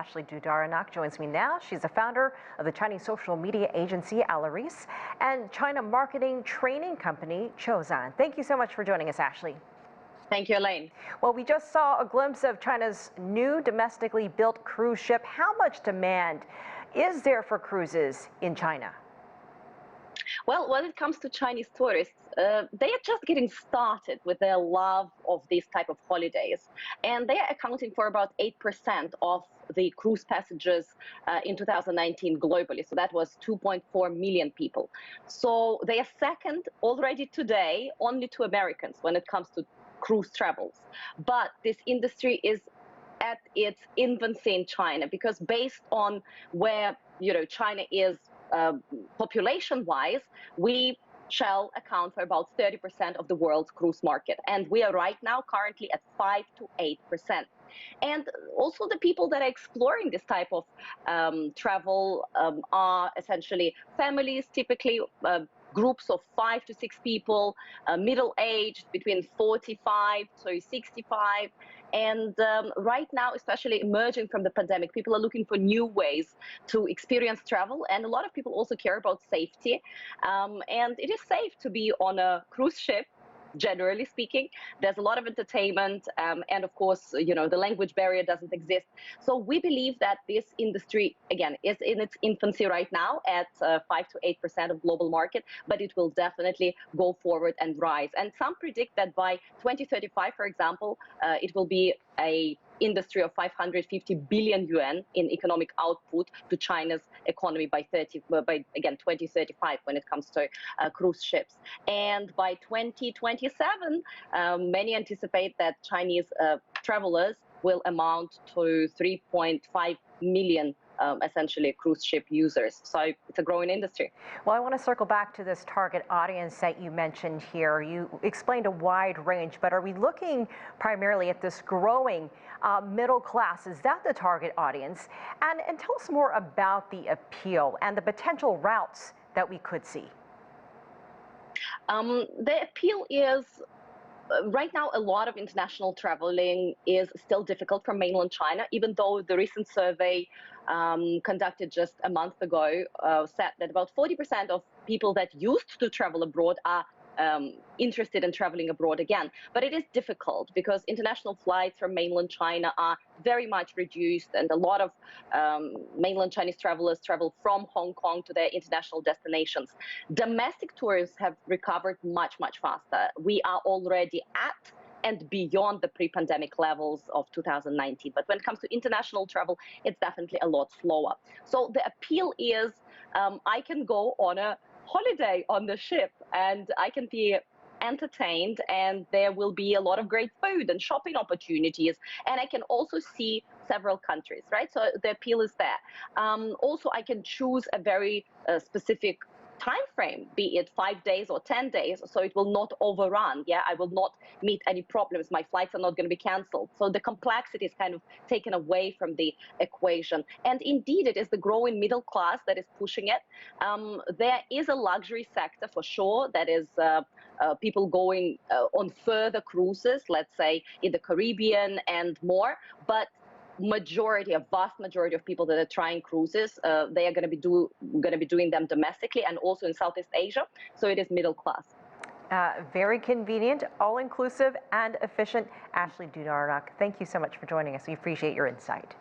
Ashley Dudarenok joins me now. She's the founder of the Chinese social media agency Alaris and China marketing training company Chozan. Thank you so much for joining us, Ashley. Thank you, Elaine. Well, we just saw a glimpse of China's new domestically built cruise ship. How much demand is there for cruises in China? Well, when it comes to Chinese tourists, they are just getting started with their love of these type of holidays. And they are accounting for about 8% of the cruise passengers in 2019 globally. So that was 2.4 million people. So they are second already today only to Americans when it comes to cruise travels. But this industry is at its infancy in China, because based on where China is population-wise, we shall account for about 30% of the world's cruise market. And we are right now currently at 5 to 8%. And also the people that are exploring this type of travel are essentially families, typically groups of 5 to 6 people, middle-aged, between 45 to 65. And right now, especially emerging from the pandemic, people are looking for new ways to experience travel. And a lot of people also care about safety. And it is safe to be on a cruise ship. Generally speaking, there's a lot of entertainment, and of course, the language barrier doesn't exist. So we believe that this industry, again, is in its infancy right now at 5 to 8% of global market, but it will definitely go forward and rise. And some predict that by 2035, for example, it will be a industry of 550 billion yuan in economic output to China's economy by 2035 when it comes to cruise ships. And by 2027, many anticipate that Chinese travelers will amount to 3.5 million essentially cruise ship users. So it's a growing industry. Well, I want to circle back to this target audience that you mentioned here. You explained a wide range, but are we looking primarily at this growing middle class? Is that the target audience? And tell us more about the appeal and the potential routes that we could see. The appeal is, right now, a lot of international traveling is still difficult from mainland China, even though the recent survey conducted just a month ago said that about 40% of people that used to travel abroad are interested in traveling abroad again. But it is difficult because international flights from mainland China are very much reduced, and a lot of mainland Chinese travelers travel from Hong Kong to their international destinations. Domestic tourists have recovered much, much faster. We are already at and beyond the pre-pandemic levels of 2019. But when it comes to international travel, it's definitely a lot slower. So the appeal is I can go on a holiday on the ship and I can be entertained, and there will be a lot of great food and shopping opportunities, and I can also see several countries, right? So the appeal is there. Also, I can choose a very specific time frame, be it 5 days or 10 days, so it will not overrun. Yeah, I will not meet any problems. My flights are not going to be cancelled. So the complexity is kind of taken away from the equation. And indeed, it is the growing middle class that is pushing it. There is a luxury sector for sure, that is people going on further cruises, let's say in the Caribbean and more, but a vast majority of people that are trying cruises, they are going to be doing them domestically and also in Southeast Asia. So it is middle class. Very convenient, all-inclusive and efficient. Ashley Dudarenok, thank you so much for joining us. We appreciate your insight.